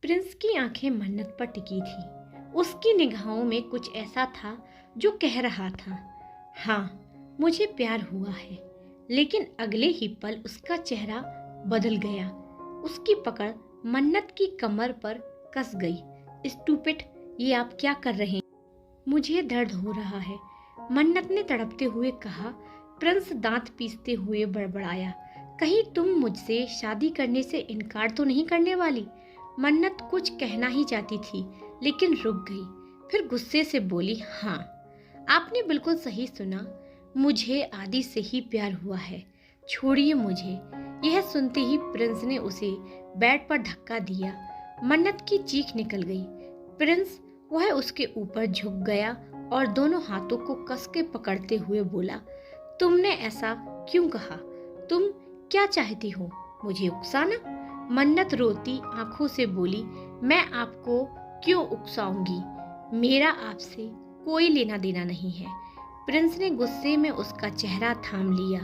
Prince की आंखें मन्नत पर टिकी थी। उसकी निगाहों में कुछ ऐसा था जो कह रहा था, हाँ, मुझे प्यार हुआ है। लेकिन अगले ही पल उसका चेहरा बदल गया। उसकी पकड़ मन्नत की कमर पर कस गई। स्टूपिड, ये आप क्या कर रहे हैं? मुझे दर्द हो रहा है, मन्नत ने तड़पते हुए कहा। प्रिंस दांत पीसते हुए बड़बड़ाया, कहीं तुम मुझसे शादी करने से इनकार तो नहीं करने वाली? मन्नत कुछ कहना ही चाहती थी, लेकिन रुक गई। फिर गुस्से से बोली, हाँ, आपने बिल्कुल सही सुना, मुझे आदि से ही प्यार हुआ है। छोड़िए मुझे। यह सुनते ही प्रिंस ने उसे बेड पर धक्का दिया। मन्नत की चीख निकल गई। प्रिंस, वह उसके ऊपर झुक गया और दोनों हाथों को कस के पकड़ते हुए बोला, तुमने ऐसा क्यों कहा? तुम क्या चाहती हो, मुझे उकसाना? मन्नत रोती आंखों से बोली, मैं आपको क्यों उकसाऊंगी? मेरा आपसे कोई लेना देना नहीं है। प्रिंस ने गुस्से में उसका चेहरा थाम लिया।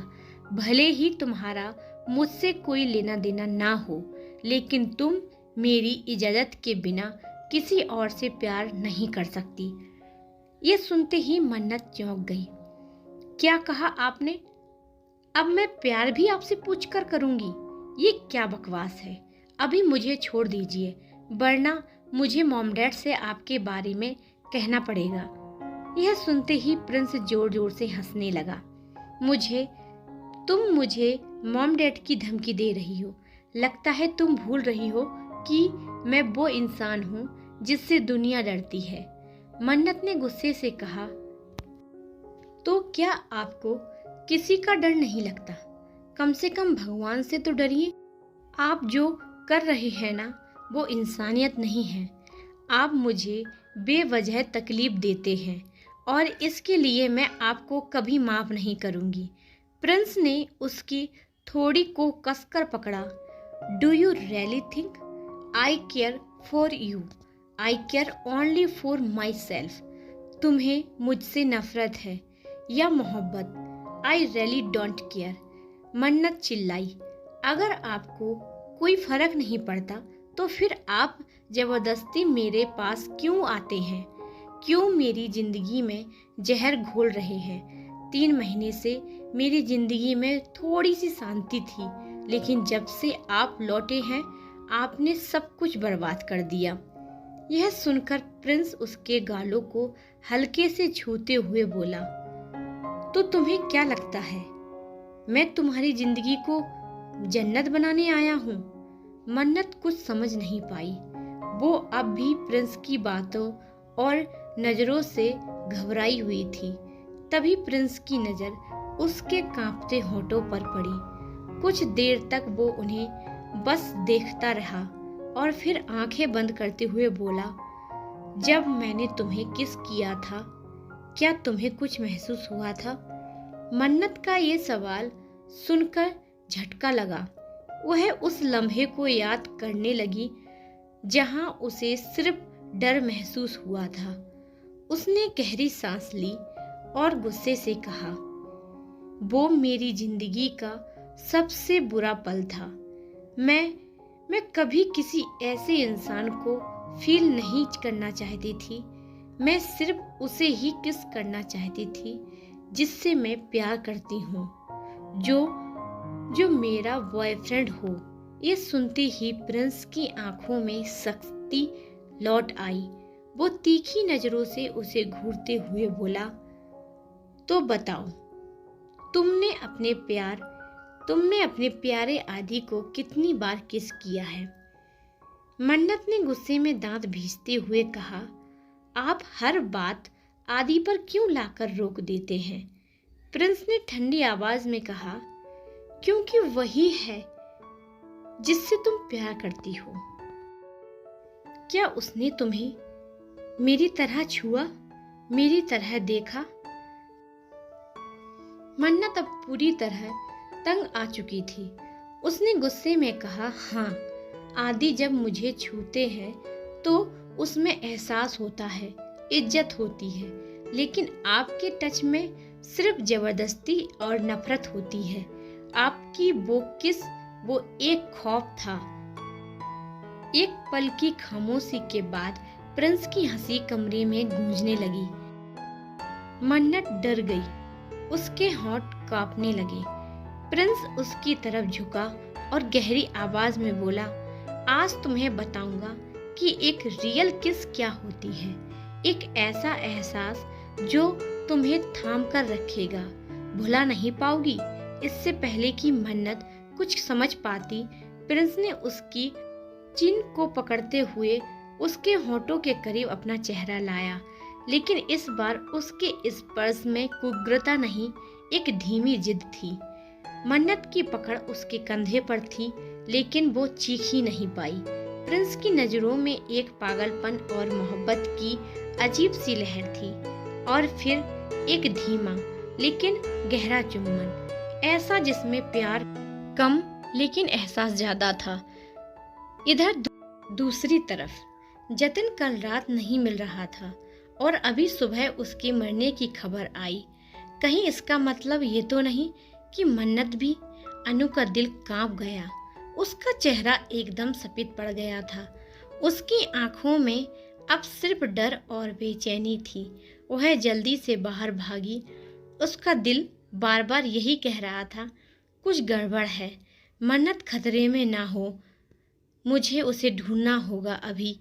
भले ही तुम्हारा मुझसे कोई लेना देना ना हो, लेकिन तुम मेरी इजाजत के बिना किसी और से प्यार नहीं कर सकती। ये सुनते ही मन्नत चौंक गई। क्या कहा आपने? अब मैं प्यार भी आपसे पूछकर करूंगी? ये क्या बकवास है? अभी मुझे छोड़ दीजिए, वरना मुझे मॉम डैड से आपके बारे में कहना पड़ेगा। यह सुनते ही प्रिंस जोर जोर से हंसने लगा। तुम मुझे मॉम डैड की धमकी दे रही हो? लगता है तुम भूल रही हो कि मैं वो इंसान हूँ जिससे दुनिया डरती है। मन्नत ने गुस्से से कहा, तो क्या आपको किसी का डर नहीं लगता? कम से कम भगवान से तो डरिए। आप जो कर रहे हैं ना, वो इंसानियत नहीं है। आप मुझे बेवजह तकलीफ देते हैं और इसके लिए मैं आपको कभी माफ नहीं करूंगी। प्रिंस ने उसकी थोड़ी को कसकर पकड़ा। Do you really think I care for you? I care only for my self. तुम्हें मुझसे नफरत है या मोहब्बत? I really don't care. मन्नत चिल्लाई, अगर आपको कोई फर्क नहीं पड़ता तो फिर आप जबरदस्ती मेरे पास क्यों आते हैं? क्यों मेरी जिंदगी में जहर घोल रहे हैं? 3 महीने से मेरी जिंदगी में थोड़ी सी शांति थी, लेकिन जब से आप लौटे हैं, आपने सब कुछ बर्बाद कर दिया। यह सुनकर प्रिंस उसके गालों को हल्के से छूते हुए बोला, तो तुम्हें क्या लगता है मैं तुम्हारी जिंदगी को जन्नत बनाने आया हूँ? मन्नत कुछ समझ नहीं पाई। वो अब भी प्रिंस की बातों और नजरों से घबराई हुई थी। तभी प्रिंस की नजर उसके कांपते होठों पर पड़ी। कुछ देर तक वो उन्हें बस देखता रहा और फिर आंखें बंद करते हुए बोला, जब मैंने तुम्हें किस किया था, क्या तुम्हें कुछ महसूस हुआ था? मन्नत का ये सवाल सुनकर झटका लगा। वह उस लम्हे को याद करने लगी जहां उसे सिर्फ डर महसूस हुआ था। उसने गहरी सांस ली और गुस्से से कहा, वो मेरी जिंदगी का सबसे बुरा पल था। मैं कभी किसी ऐसे इंसान को फील नहीं करना चाहती थी। मैं सिर्फ उसे ही किस करना चाहती थी जिससे मैं प्यार करती हूँ, जो मेरा बॉयफ्रेंड हो। ये सुनते ही प्रिंस की आंखों में सख्ती लौट आई। वो तीखी नजरों से उसे घूरते हुए बोला, तो बताओ, तुमने अपने प्यारे आदि को कितनी बार किस किया है? मन्नत ने गुस्से में दांत भींचते हुए कहा, आप हर बात आदि पर क्यों लाकर रोक देते हैं? प्रिंस ने ठंडी आवाज में कहा, क्योंकि वही है जिससे तुम प्यार करती हो। क्या उसने तुम्हें मेरी तरह छुआ, मेरी तरह देखा? मन्नत अब पूरी तरह तंग आ चुकी थी। उसने गुस्से में कहा, हाँ, आदि जब मुझे छूते हैं तो उसमें एहसास होता है, इज्जत होती है, लेकिन आपके टच में सिर्फ जबरदस्ती और नफरत होती है। आपकी वो किस, वो एक खौफ था। एक पल की खामोशी के बाद प्रिंस की हंसी कमरे में गूंजने लगी। मन्नत डर गई, उसके होंठ कांपने लगे। प्रिंस उसकी तरफ झुका और गहरी आवाज में बोला, आज तुम्हें बताऊंगा कि एक रियल किस क्या होती है। एक ऐसा एहसास जो तुम्हें थाम कर रखेगा, भुला नहीं पाओगी। इससे पहले कि मन्नत कुछ समझ पाती, प्रिंस ने उसकी चिन को पकड़ते हुए उसके होंठों के करीब अपना चेहरा लाया। लेकिन इस बार उसके स्पर्श में उग्रता नहीं, एक धीमी जिद थी। मन्नत की पकड़ उसके कंधे पर थी, लेकिन वो चीख ही नहीं पाई। प्रिंस की नजरों में एक पागलपन और मोहब्बत की अजीब सी लहर थी, और फिर एक धीमा लेकिन गहरा चुम्बन, ऐसा जिसमें प्यार कम लेकिन एहसास ज्यादा था। इधर दूसरी तरफ जतिन कल रात नहीं मिल रहा था और अभी सुबह उसके मरने की खबर आई। कहीं इसका मतलब ये तो नहीं कि मन्नत भी? अनु का दिल कांप गया। उसका चेहरा एकदम सफेद पड़ गया था। उसकी आंखों में अब सिर्फ डर और बेचैनी थी। वह जल्दी से बाहर भागी। उसका दिल बार बार यही कह रहा था, कुछ गड़बड़ है, मन्नत खतरे में ना हो, मुझे उसे ढूंढना होगा अभी।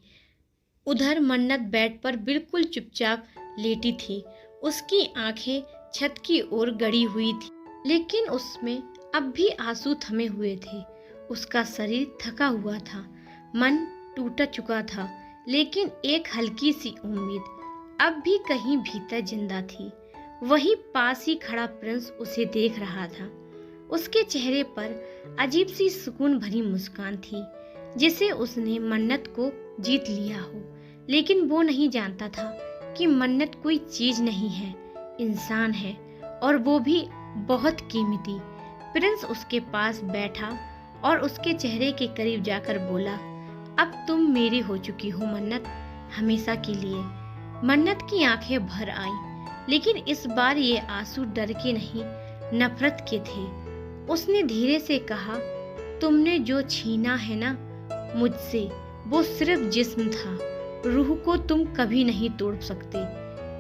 उधर मन्नत बेड पर बिल्कुल चुपचाप लेटी थी। उसकी आंखें छत की ओर गड़ी हुई थी, लेकिन उसमें अब भी आंसू थमे हुए थे। उसका शरीर थका हुआ था, मन टूट चुका था, लेकिन एक हल्की सी उम्मीद अब भी कहीं भीतर जिंदा थी। वही पास ही खड़ा प्रिंस उसे देख रहा था। उसके चेहरे पर अजीब सी सुकून भरी मुस्कान थी, जिसे उसने मन्नत को जीत लिया हो। लेकिन वो नहीं जानता था कि मन्नत कोई चीज नहीं है, इंसान है, और वो भी बहुत कीमती। प्रिंस उसके पास बैठा और उसके चेहरे के करीब जाकर बोला, अब तुम मेरी हो चुकी हो मन्नत, हमेशा के लिए। मन्नत की आंखें भर आईं, लेकिन इस बार ये आंसू डर के नहीं, नफरत के थे। उसने धीरे से कहा, तुमने जो छीना है ना मुझसे, वो सिर्फ जिस्म था, रूह को तुम कभी नहीं तोड़ सकते।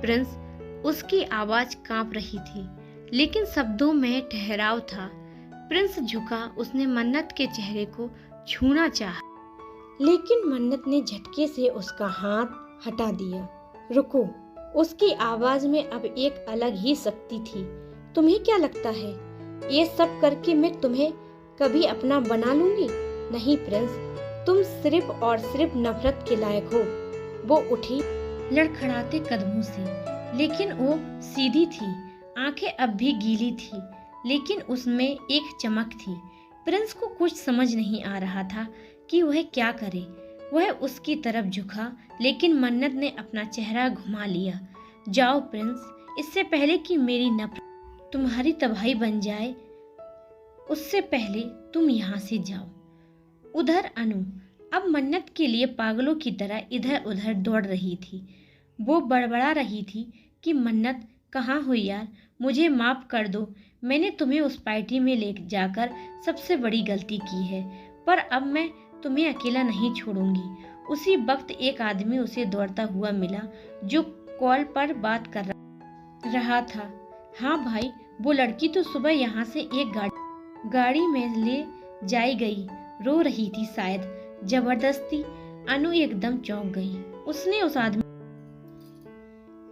प्रिंस, उसकी आवाज कांप रही थी, लेकिन शब्दों में ठहराव था। प्रिंस झुका, उसने मन्नत के चेहरे को छूना चाहा, लेकिन मन्नत ने झटके से उसका हाथ हटा दिया। रुको, उसकी आवाज में अब एक अलग ही शक्ति थी। तुम्हें क्या लगता है ये सब करके मैं तुम्हें कभी अपना बना लूंगी? नहीं प्रिंस, तुम सिर्फ और सिर्फ नफरत के लायक हो। वो उठी लड़खड़ाते कदमों से, लेकिन वो सीधी थी। आंखें अब भी गीली थी, लेकिन उसमें एक चमक थी। प्रिंस को कुछ समझ नहीं आ रहा था कि वह क्या करे। वह उसकी तरफ झुका, लेकिन मन्नत ने अपना चेहरा घुमा लिया। जाओ प्रिंस, इससे पहले कि मेरी नफरत तुम्हारी तबाही बन जाए, उससे पहले तुम यहाँ से जाओ। उधर अनु अब मन्नत के लिए पागलों की तरह इधर उधर दौड़ रही थी। वो बड़बड़ा रही थी कि मन्नत, कहाँ हो यार, मुझे माफ कर दो, मैंने तुम्हें उस पार्टी में ले जाकर सबसे बड़ी गलती की है, पर अब मैं तुम्हें अकेला नहीं छोड़ूंगी। उसी वक्त एक आदमी उसे दौड़ता हुआ मिला, जो कॉल पर बात कर रहा था। हाँ भाई, वो लड़की तो सुबह यहाँ से एक गाड़ी में ले जाई गई, रो रही थी शायद, जबरदस्ती। अनु एकदम चौंक गई। उसने उस आदमी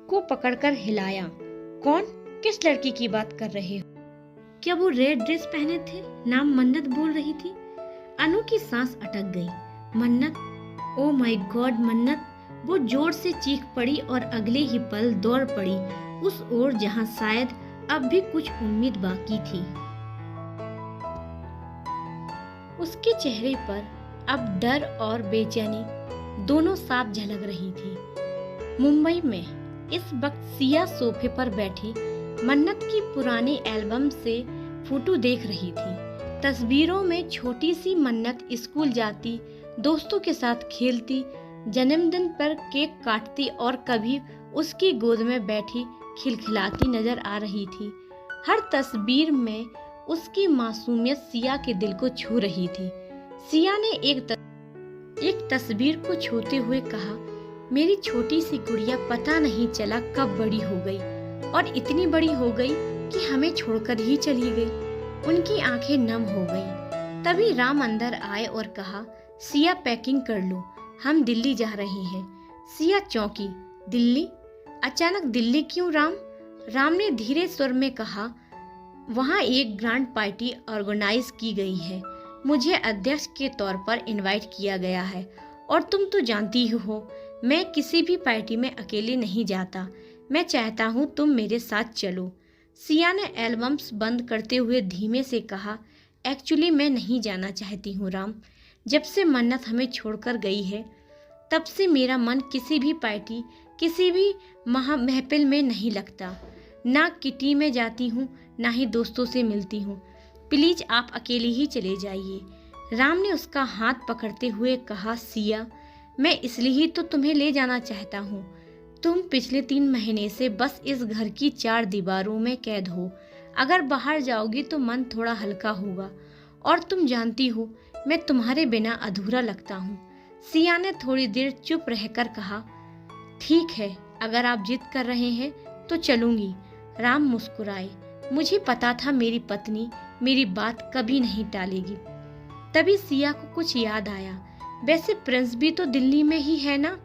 को पकड़कर हिलाया। कौन? किस लड़की की बात कर रहे हो? क्या वो रेड ड्रेस पहने थे? नाम मन्नत बोल रही थी। अनु की सांस अटक गई। मन्नत, ओ माय गॉड मन्नत! वो जोर से चीख पड़ी और अगले ही पल दौड़ पड़ी उस ओर जहां शायद अब भी कुछ उम्मीद बाकी थी। उसके चेहरे पर अब डर और बेचैनी दोनों साफ झलक रही थी। मुंबई में इस वक्त सिया सोफे पर बैठी मन्नत की पुरानी एल्बम से फोटो देख रही थी। तस्वीरों में छोटी सी मन्नत स्कूल जाती, दोस्तों के साथ खेलती, जन्मदिन पर केक काटती और कभी उसकी गोद में बैठी खिलखिलाती नजर आ रही थी। हर तस्वीर में उसकी मासूमियत सिया के दिल को छू रही थी। सिया ने एक तस्वीर को छूते हुए कहा, मेरी छोटी सी गुड़िया पता नहीं चला कब बड़ी हो गई और इतनी बड़ी हो गई कि हमें छोड़कर ही चली गई। उनकी आंखें नम हो गईं। तभी राम अंदर आए और कहा, सिया पैकिंग कर लो, हम दिल्ली जा रहे हैं। सिया चौंकी, दिल्ली? अचानक दिल्ली क्यों राम? राम ने धीरे स्वर में कहा, वहाँ एक ग्रैंड पार्टी ऑर्गेनाइज की गई है, मुझे अध्यक्ष के तौर पर इनवाइट किया गया है और तुम तो जानती ही हो मैं किसी भी पार्टी में अकेले नहीं जाता। मैं चाहता हूँ तुम मेरे साथ चलो। सिया ने एल्बम्स बंद करते हुए धीमे से कहा, एक्चुअली मैं नहीं जाना चाहती हूँ राम। जब से मन्नत हमें छोड़कर गई है तब से मेरा मन किसी भी पार्टी, किसी भी महफिल में नहीं लगता। ना किटी में जाती हूँ, ना ही दोस्तों से मिलती हूँ। प्लीज आप अकेले ही चले जाइए। राम ने उसका हाथ पकड़ते हुए कहा, सिया मैं इसलिए ही तो तुम्हें ले जाना चाहता हूँ। तुम पिछले 3 महीने से बस इस घर की 4 दीवारों में कैद हो। अगर बाहर जाओगी तो मन थोड़ा हल्का होगा और तुम जानती हो मैं तुम्हारे बिना अधूरा लगता हूँ। सिया ने थोड़ी देर चुप रहकर कहा, ठीक है, अगर आप जिद कर रहे हैं तो चलूंगी। राम मुस्कुराए। मुझे पता था मेरी पत्नी मेरी बात कभी नहीं टालेगी। तभी सिया को कुछ याद आया, वैसे प्रिंस भी तो दिल्ली में ही है ना?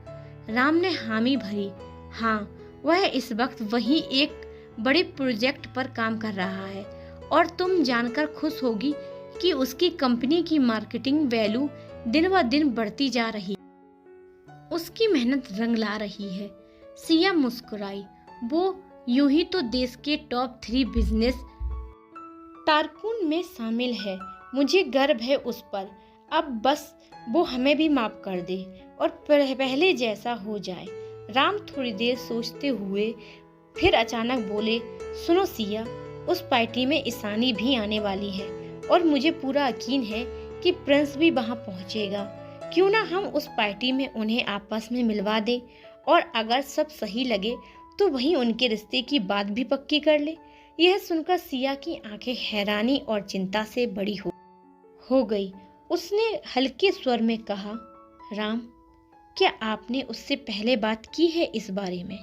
राम ने हामी भरी। हाँ, वह इस वक्त वही एक बड़े प्रोजेक्ट पर काम कर रहा है और तुम जानकर खुश होगी कि उसकी कंपनी की मार्केटिंग वैल्यू दिन ब दिन बढ़ती जा रही है। उसकी मेहनत रंग ला रही है। सिया मुस्कुराई। वो यूं ही तो देश के टॉप 3 बिजनेस टारकून में शामिल है। मुझे गर्व है उस पर। अब बस वो हमें भी माफ कर दे और पहले जैसा हो जाए। राम थोड़ी देर सोचते हुए फिर अचानक बोले, सुनो सिया, उस पार्टी में ईशानी भी आने वाली है और मुझे पूरा यकीन है कि प्रिंस भी वहां पहुंचेगा। क्यों ना हम उस पार्टी में उन्हें आपस में मिलवा दें और अगर सब सही लगे तो वहीं उनके रिश्ते की बात भी पक्की कर ले। यह सुनकर सिया की आंखें हैरानी और चिंता से बड़ी हो गई। उसने हल्के स्वर में कहा, राम, क्या आपने उससे पहले बात की है इस बारे में?